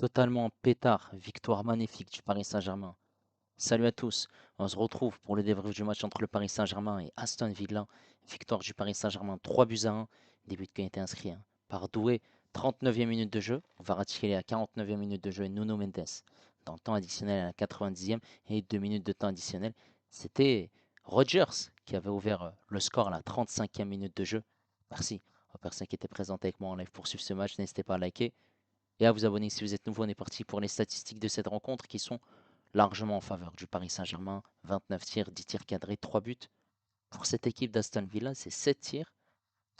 Totalement pétard, victoire magnifique du Paris Saint-Germain. Salut à tous, on se retrouve pour le débrief du match entre le Paris Saint-Germain et Aston Villa. Victoire du Paris Saint-Germain 3-1, des buts qui ont été inscrits par Doué, 39e minute de jeu, Kvaratskhelia à 49e minute de jeu et Nuno Mendes dans le temps additionnel à la 90e et 2 minutes de temps additionnel. C'était Rodgers qui avait ouvert le score à la 35e minute de jeu. Merci aux personnes qui étaient présentes avec moi en live pour suivre ce match, n'hésitez pas à liker et à vous abonner si vous êtes nouveau. On est parti pour les statistiques de cette rencontre qui sont largement en faveur du Paris Saint-Germain. 29 tirs, 10 tirs cadrés, 3 buts. Pour cette équipe d'Aston Villa, c'est 7 tirs,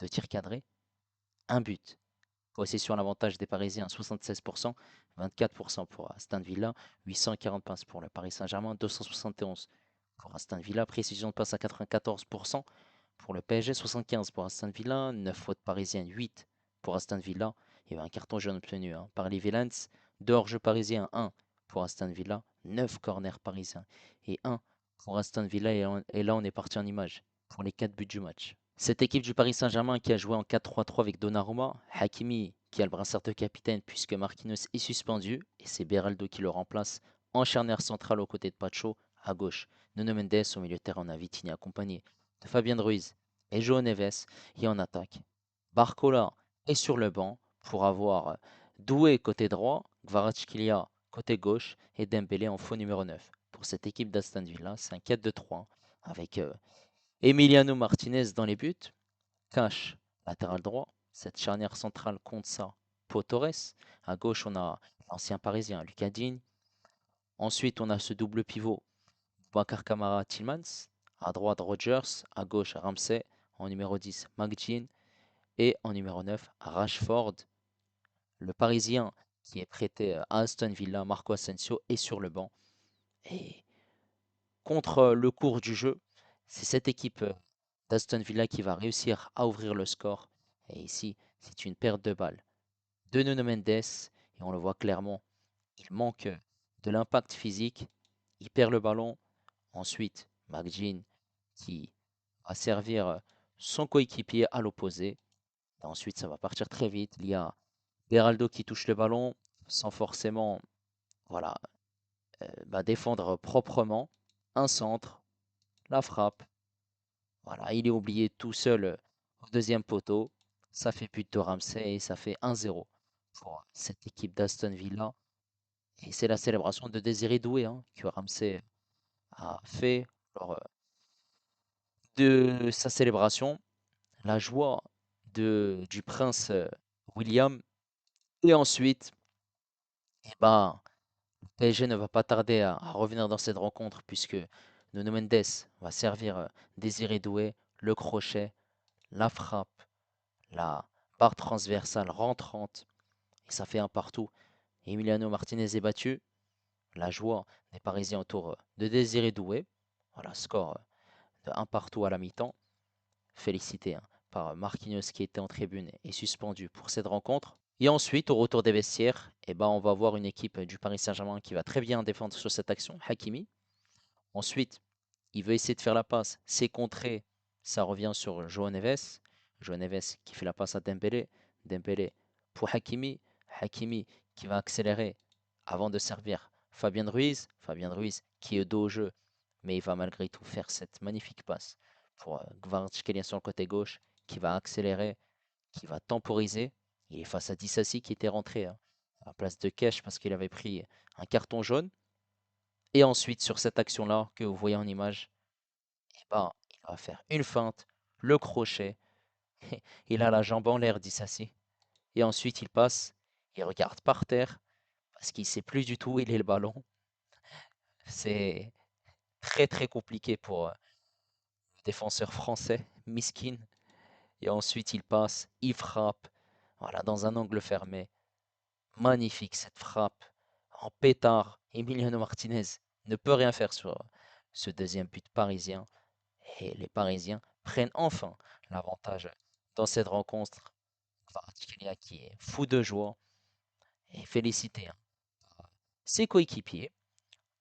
2 tirs cadrés, 1 but. Possession à l'avantage des Parisiens, 76%, 24% pour Aston Villa, 840 passes pour le Paris Saint-Germain, 271 pour Aston Villa, précision de passe à 94% pour le PSG, 75 pour Aston Villa, 9 fautes parisiennes, 8 pour Aston Villa. Il y avait un carton jaune obtenu par les Villains, 2 hors-jeu parisiens, 1 pour Aston Villa, 9 corners parisiens et 1 pour Aston Villa. Et là, on est parti en image pour les 4 buts du match. Cette équipe du Paris Saint-Germain qui a joué en 4-3-3 avec Donnarumma, Hakimi qui a le brassard de capitaine puisque Marquinhos est suspendu et c'est Beraldo qui le remplace en charnière centrale aux côtés de Pacho à gauche. Nuno Mendes au milieu de terrain, on a Vitinha accompagné de Fabien Ruiz et João Neves et en attaque. Barcola est sur le banc pour avoir Doué côté droit, Kvaratskhelia côté gauche et Dembélé en faux numéro 9. Pour cette équipe d'Aston Villa, c'est un 4-2-3 avec Emiliano Martinez dans les buts, Cash, latéral droit, cette charnière centrale compte ça, Pau Torres. À gauche, on a l'ancien parisien Lucas Digne. Ensuite, on a ce double pivot, Bakar Kamara Tillmans. À droite, Rogers. À gauche, Ramsey. En numéro 10, McGinn. Et en numéro 9, Rashford. Le parisien qui est prêté à Aston Villa, Marco Asensio, est sur le banc. Et contre le cours du jeu, c'est cette équipe d'Aston Villa qui va réussir à ouvrir le score. Et ici, c'est une perte de balle de Nuno Mendes. Et on le voit clairement, il manque de l'impact physique. Il perd le ballon. Ensuite, McGinn qui va servir son coéquipier à l'opposé. Ensuite, ça va partir très vite. Il y a Beraldo qui touche le ballon sans forcément voilà, défendre proprement. Un centre, la frappe. Voilà, il est oublié tout seul au deuxième poteau. Ça fait but de Ramsey et ça fait 1-0 pour cette équipe d'Aston Villa. Et c'est la célébration de Désiré Doué que Ramsey a fait lors de sa célébration. La joie du prince William. Et ensuite, eh ben, le PSG ne va pas tarder à revenir dans cette rencontre puisque Nuno Mendes va servir Désiré Doué, le crochet, la frappe, la barre transversale rentrante, et ça fait un partout. Emiliano Martinez est battu. La joie des Parisiens autour de Désiré Doué. Voilà, score de un partout à la mi-temps. Félicité par Marquinhos qui était en tribune et suspendu pour cette rencontre. Et ensuite, au retour des vestiaires, on va voir une équipe du Paris Saint-Germain qui va très bien défendre sur cette action, Hakimi. Ensuite, il veut essayer de faire la passe, c'est contré, ça revient sur João Neves. João Neves qui fait la passe à Dembélé. Dembélé pour Hakimi. Hakimi qui va accélérer avant de servir Fabien Ruiz. Fabien Ruiz qui est dos au jeu, mais il va malgré tout faire cette magnifique passe pour Kvaratskhelia sur le côté gauche, qui va accélérer, qui va temporiser. Il est face à Dissassi qui était rentré à la place de Kesh parce qu'il avait pris un carton jaune. Et ensuite, sur cette action-là que vous voyez en image, il va faire une feinte, le crochet. Il a la jambe en l'air, Dissassi. Et ensuite, il passe, il regarde par terre parce qu'il ne sait plus du tout où il est le ballon. C'est très très compliqué pour le défenseur français, Miskin. Et ensuite, il passe, il frappe, voilà, dans un angle fermé. Magnifique cette frappe en pétard. Emiliano Martinez ne peut rien faire sur ce deuxième but parisien. Et les Parisiens prennent enfin l'avantage dans cette rencontre. Kvaratskhelia qui est fou de joie et félicité ses coéquipiers.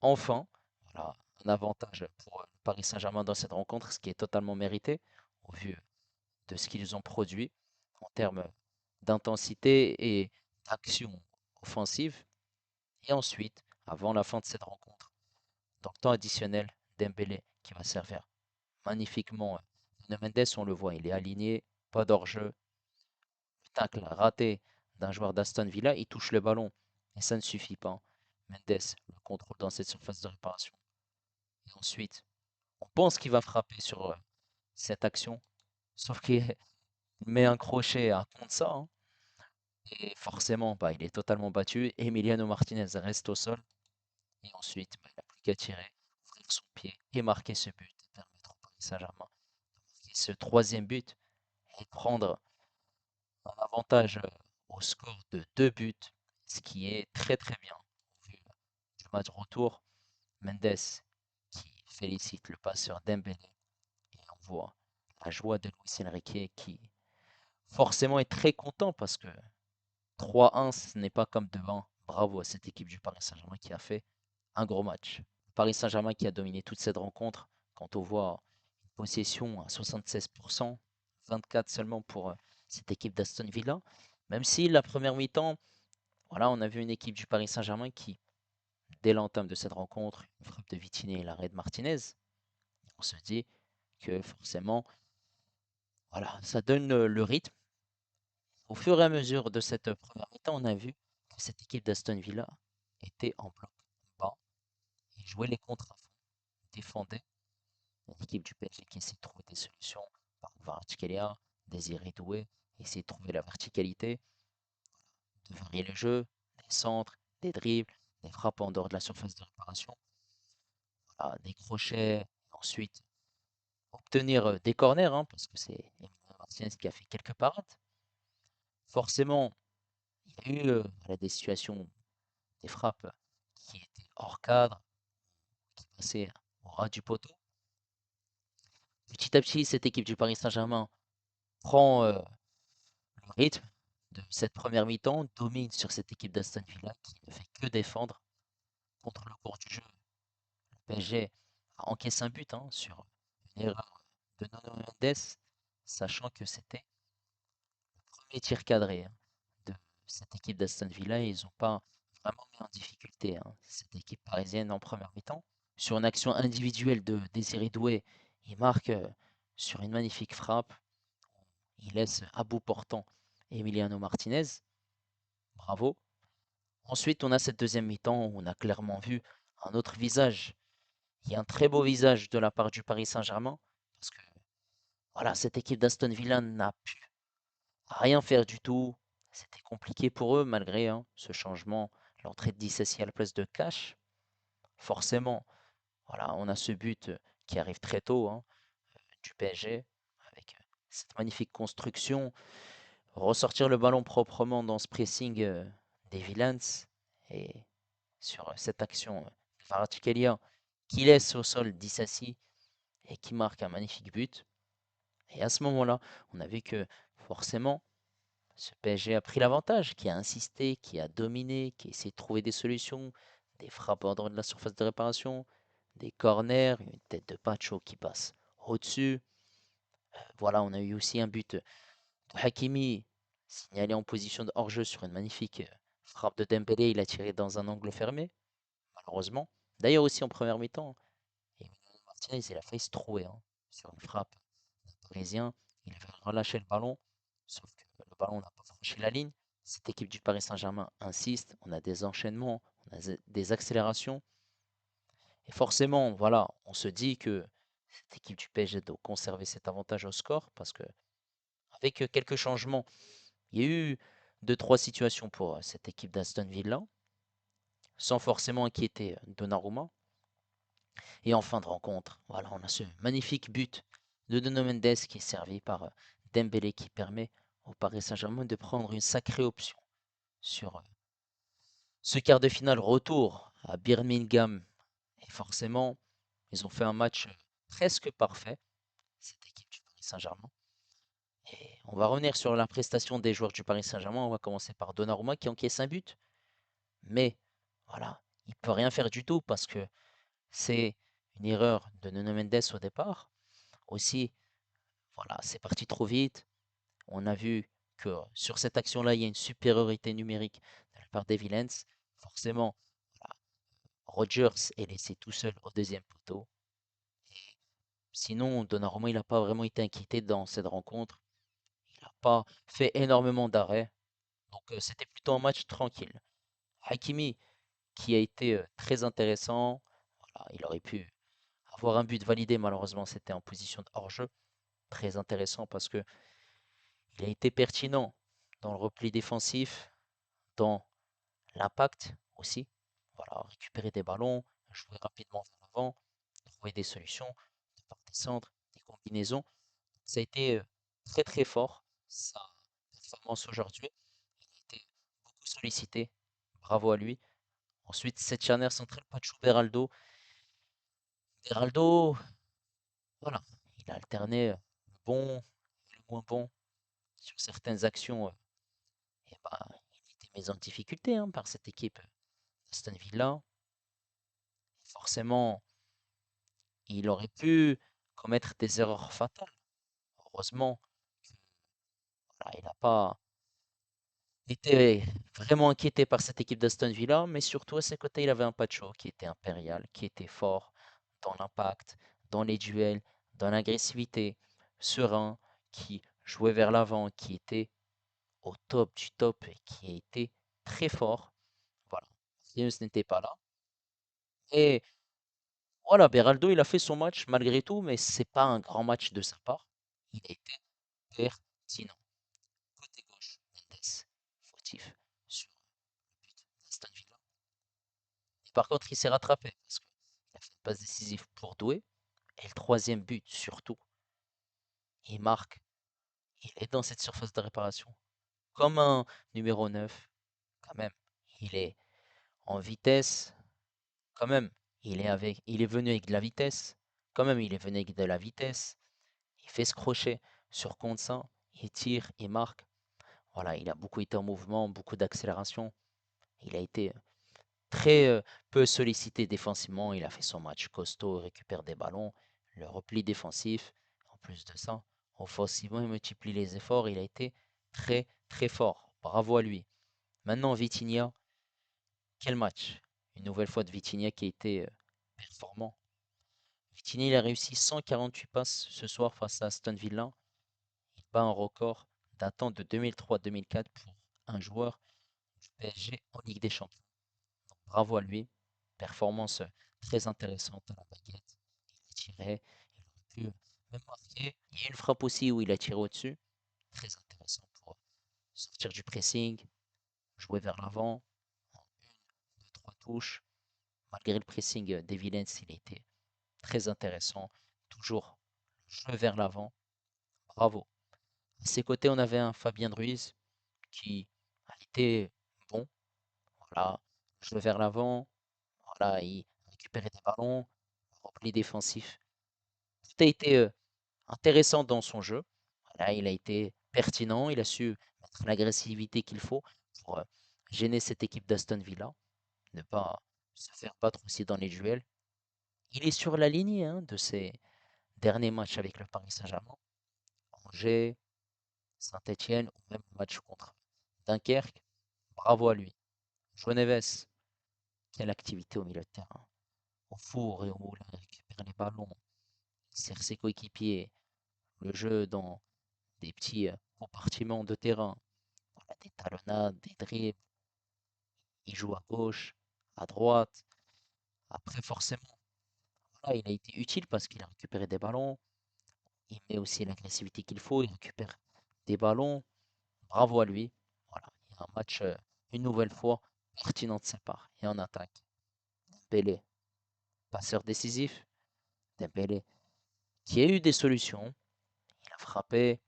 Enfin, voilà, un avantage pour Paris Saint-Germain dans cette rencontre, ce qui est totalement mérité au vu de ce qu'ils ont produit en termes d'intensité et d'action offensive. Et ensuite, avant la fin de cette rencontre, dans le temps additionnel, Dembélé qui va servir magnifiquement. Nuno Mendes, on le voit, il est aligné, pas d'hors-jeu, tacle raté d'un joueur d'Aston Villa, il touche le ballon. Et ça ne suffit pas. Mendes le contrôle dans cette surface de réparation. Et ensuite, on pense qu'il va frapper sur cette action, sauf qu'il met un crochet à contre ça, hein. Et forcément, bah, il est totalement battu. Emiliano Martinez reste au sol. Et ensuite, bah, il n'a plus qu'à tirer, ouvrir son pied et marquer ce but et permettre au Paris Saint-Germain de marquer ce troisième but et prendre un avantage au score de 2 buts, ce qui est très très bien. Au vu du match retour, Mendes qui félicite le passeur Dembélé et on voit la joie de Luis Enrique qui forcément est très content parce que 3-1 ce n'est pas comme devant. Bravo à cette équipe du Paris Saint-Germain qui a fait un gros match. Paris Saint-Germain qui a dominé toute cette rencontre. Quand on voit une possession à 76%, 24 seulement pour cette équipe d'Aston Villa. Même si la première mi-temps, voilà, on a vu une équipe du Paris Saint-Germain qui, dès l'entame de cette rencontre, une frappe de Vitinha et l'arrêt de Martinez, on se dit que forcément, voilà, ça donne le rythme. Au fur et à mesure de cette première mi-temps, on a vu que cette équipe d'Aston Villa était en bloc bas et jouait les contre à fond, défendait. L'équipe du PSG qui essaie de trouver des solutions par Kvaratskhelia, Désiré Doué, essayer de trouver la verticalité, de varier le jeu, des centres, des dribbles, des frappes en dehors de la surface de réparation, voilà, des crochets, ensuite obtenir des corners, hein, parce que c'est Emiliano Martinez qui a fait quelques parades. Forcément, il y a eu voilà, des situations, des frappes qui étaient hors cadre, qui passaient au ras du poteau. Petit à petit, cette équipe du Paris Saint-Germain prend le rythme de cette première mi-temps, domine sur cette équipe d'Aston Villa qui ne fait que défendre contre le cours du jeu. Le PSG a encaissé un but hein, sur une erreur de Nuno Mendes, sachant que c'était le premier tir cadré hein, de cette équipe d'Aston Villa et ils n'ont pas vraiment mis en difficulté hein, cette équipe parisienne en première mi-temps. Sur une action individuelle de Désiré Doué, il marque sur une magnifique frappe. Il laisse à bout portant Emiliano Martinez. Bravo. Ensuite, on a cette deuxième mi-temps où on a clairement vu un autre visage. Il y a un très beau visage de la part du Paris Saint-Germain parce que voilà, cette équipe d'Aston Villa n'a pu rien faire du tout. C'était compliqué pour eux malgré hein, ce changement, l'entrée de Disasi à la place de Cash. Forcément, voilà, on a ce but qui arrive très tôt hein, du PSG avec cette magnifique construction, ressortir le ballon proprement dans ce pressing des Villains et sur cette action Kvaratskhelia qui laisse au sol Disasi et qui marque un magnifique but. Et à ce moment-là, on a vu que forcément, ce PSG a pris l'avantage, qui a insisté, qui a dominé, qui a essayé de trouver des solutions, des frappes en dehors de la surface de réparation, des corners, une tête de Pacho qui passe au-dessus. Voilà, on a eu aussi un but de Hakimi signalé en position de hors-jeu sur une magnifique frappe de Dembélé. Il a tiré dans un angle fermé, malheureusement. D'ailleurs aussi en première mi-temps, Emiliano Martinez, il a failli se trouver hein, sur une frappe d'un Parisien. Il avait relâché le ballon, sauf que le ballon n'a pas franchi la ligne. Cette équipe du Paris Saint-Germain insiste. On a des enchaînements, on a des accélérations. Et forcément, voilà, on se dit que cette équipe du PSG doit conserver cet avantage au score parce que avec quelques changements, il y a eu deux, trois situations pour cette équipe d'Aston Villa, sans forcément inquiéter Donnarumma. Et en fin de rencontre, voilà, on a ce magnifique but de Nuno Mendes qui est servi par Dembélé qui permet au Paris Saint-Germain de prendre une sacrée option sur ce quart de finale retour à Birmingham. Et forcément, ils ont fait un match presque parfait, cette équipe du Paris Saint-Germain. Et on va revenir sur la prestation des joueurs du Paris Saint-Germain. On va commencer par Donnarumma qui encaisse un but. Mais voilà, il ne peut rien faire du tout parce que c'est une erreur de Nuno Mendes au départ. Aussi, voilà, c'est parti trop vite. On a vu que sur cette action-là, il y a une supériorité numérique de la part des Villains. Forcément, Rodgers est laissé tout seul au deuxième poteau. Sinon, Donnarumma, il n'a pas vraiment été inquiété dans cette rencontre. Il n'a pas fait énormément d'arrêts. Donc, c'était plutôt un match tranquille. Hakimi, qui a été très intéressant. Voilà, il aurait pu avoir un but validé, malheureusement, c'était en position de hors-jeu. Très intéressant parce que il a été pertinent dans le repli défensif, dans l'impact aussi. Voilà, récupérer des ballons, jouer rapidement vers l'avant, trouver des solutions, de par des centres, des combinaisons. Ça a été très très fort, sa performance aujourd'hui. Il a été beaucoup sollicité. Bravo à lui. Ensuite, cette charnière centrale, Pacho Beraldo. Beraldo, voilà, il a alterné le bon et le moins bon sur certaines actions. Et bah, il était mis en difficulté hein, par cette équipe d'Aston Villa. Forcément, il aurait pu commettre des erreurs fatales. Heureusement, voilà, il n'a pas été vraiment inquiété par cette équipe d'Aston Villa, mais surtout à ses côtés, il avait un Pacho qui était impérial, qui était fort dans l'impact, dans les duels, dans l'agressivité, serein, qui jouait vers l'avant, qui était au top du top et qui a été très fort. Voilà. Marquinhos n'était pas là. Et voilà, Beraldo, il a fait son match malgré tout, mais c'est pas un grand match de sa part. Il a été pertinent. Côté gauche, Mendes, fautif sur le but d'Aston Villa. Et par contre, il s'est rattrapé parce qu'il a fait une passe décisive pour Doué. Et le troisième but, surtout, il marque. Il est dans cette surface de réparation. Comme un numéro 9, quand même. Il est en vitesse, quand même. Il est venu avec de la vitesse. Quand même, il est venu avec de la vitesse. Il fait ce crochet sur contre il tire, il marque. Voilà, il a beaucoup été en mouvement, beaucoup d'accélération. Il a été très peu sollicité défensivement. Il a fait son match costaud, il récupère des ballons, le repli défensif. En plus de ça, offensivement, il multiplie les efforts. Il a été très très fort. Bravo à lui. Maintenant, Vitinha, quel match? Une nouvelle fois de Vitinha qui a été performant. Vitinha, il a réussi 148 passes ce soir face à Aston Villa. Il bat un record datant de 2003-2004 pour un joueur du PSG en Ligue des Champions. Donc, bravo à lui. Performance très intéressante à la baguette. Il a tiré, il aurait pu même marquer. Il y a une frappe aussi où il a tiré au-dessus. Très intéressant pour sortir du pressing, jouer vers l'avant en une, deux, trois touches. Malgré le pressing d'Evilens, il était très intéressant. Toujours le jeu vers l'avant. Bravo. À ses côtés, on avait un Fabien Ruiz qui a été bon. Voilà, jouer vers l'avant. Voilà, il récupérait des ballons, repli défensif. Tout a été intéressant dans son jeu. Voilà, il a été pertinent, il a su mettre l'agressivité qu'il faut pour gêner cette équipe d'Aston Villa, ne pas se faire battre aussi dans les duels. Il est sur la lignée hein, de ses derniers matchs avec le Paris Saint-Germain, Angers, Saint-Etienne ou même le match contre Dunkerque. Bravo à lui. João Neves, quelle activité au milieu de terrain. Au four et au moulin, il récupère les ballons, il sert ses coéquipiers, le jeu dans des petits compartiments de terrain, voilà, des talonnades, des dribbles, il joue à gauche, à droite. Après, forcément, voilà, il a été utile parce qu'il a récupéré des ballons, il met aussi l'agressivité qu'il faut, il récupère des ballons. Bravo à lui. Voilà, il y a un match une nouvelle fois pertinent de sa part. Et en attaque, Dembélé, passeur décisif, Dembélé, qui a eu des solutions. Il a frappé,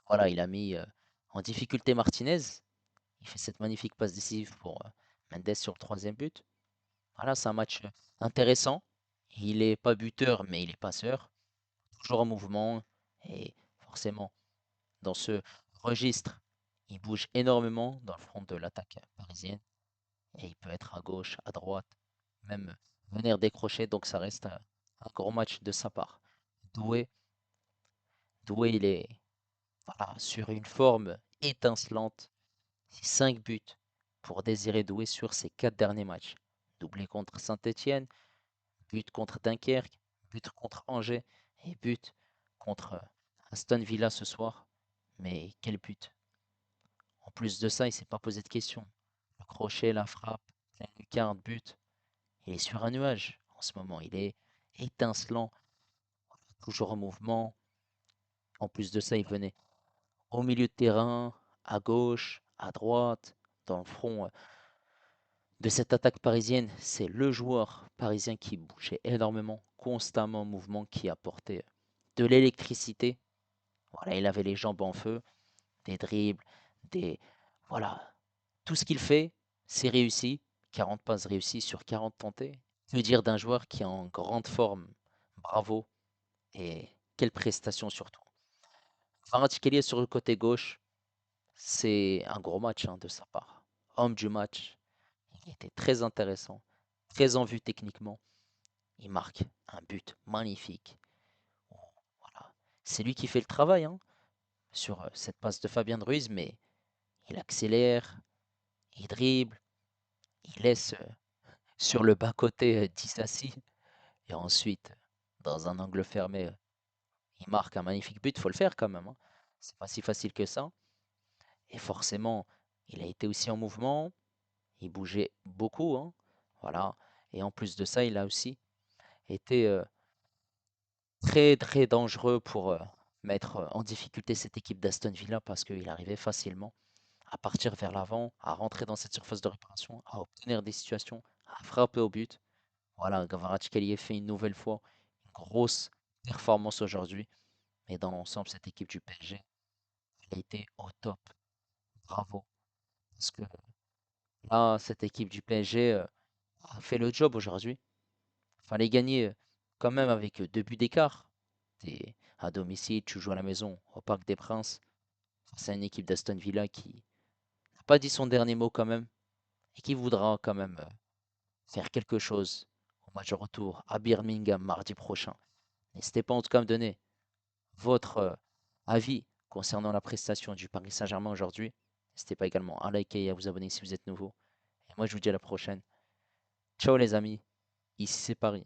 voilà, il a mis en difficulté Martinez. Il fait cette magnifique passe décisive pour Mendes sur le troisième but. Voilà, c'est un match intéressant. Il n'est pas buteur, mais il est passeur. Toujours en mouvement. Et forcément, dans ce registre, il bouge énormément dans le front de l'attaque parisienne. Et il peut être à gauche, à droite, même venir décrocher. Donc ça reste un gros match de sa part. Doué, Doué, il est voilà, sur une forme étincelante. 5 buts pour Désiré Doué sur ses 4 derniers matchs. doublé contre Saint-Étienne, but contre Dunkerque, but contre Angers et but contre Aston Villa ce soir. Mais quel but! En plus de ça, il s'est pas posé de questions. Le crochet, la frappe, la lucarne, but. Il est sur un nuage en ce moment. Il est étincelant, toujours en mouvement. En plus de ça, il venait au milieu de terrain, à gauche, à droite, dans le front de cette attaque parisienne. C'est le joueur parisien qui bougeait énormément, constamment en mouvement, qui apportait de l'électricité. Voilà, il avait les jambes en feu, des dribbles, des... Voilà, tout ce qu'il fait, c'est réussi. 40 passes réussies sur 40 tentées. Que dire d'un joueur qui est en grande forme? Bravo. Et quelle prestation surtout. Kvaratskhelia sur le côté gauche, c'est un gros match de sa part. Homme du match, il était très intéressant, très en vue techniquement. Il marque un but magnifique. Voilà. C'est lui qui fait le travail sur cette passe de Fabien Ruiz, mais il accélère, il dribble, il laisse sur le bas-côté Disasi. Et ensuite, dans un angle fermé, il marque un magnifique but. Il faut le faire quand même. C'est pas si facile que ça. Et forcément, il a été aussi en mouvement. Il bougeait beaucoup. Voilà. Et en plus de ça, il a aussi été très très dangereux pour mettre en difficulté cette équipe d'Aston Villa parce qu'il arrivait facilement à partir vers l'avant, à rentrer dans cette surface de réparation, à obtenir des situations, à frapper au but. Voilà, Kvaratskhelia fait une nouvelle fois une grosse performance aujourd'hui. Mais dans l'ensemble, cette équipe du PSG, elle a été au top. Bravo. Parce que là, cette équipe du PSG a fait le job aujourd'hui. Fallait gagner quand même avec 2 buts d'écart. T'es à domicile, tu joues à la maison au Parc des Princes face à une équipe d'Aston Villa qui n'a pas dit son dernier mot quand même et qui voudra quand même faire quelque chose au match de retour à Birmingham mardi prochain. N'hésitez pas en tout cas à me donner votre avis concernant la prestation du Paris Saint-Germain aujourd'hui. N'hésitez pas également à liker et à vous abonner si vous êtes nouveau. Et moi, je vous dis à la prochaine. Ciao les amis, ici c'est Paris.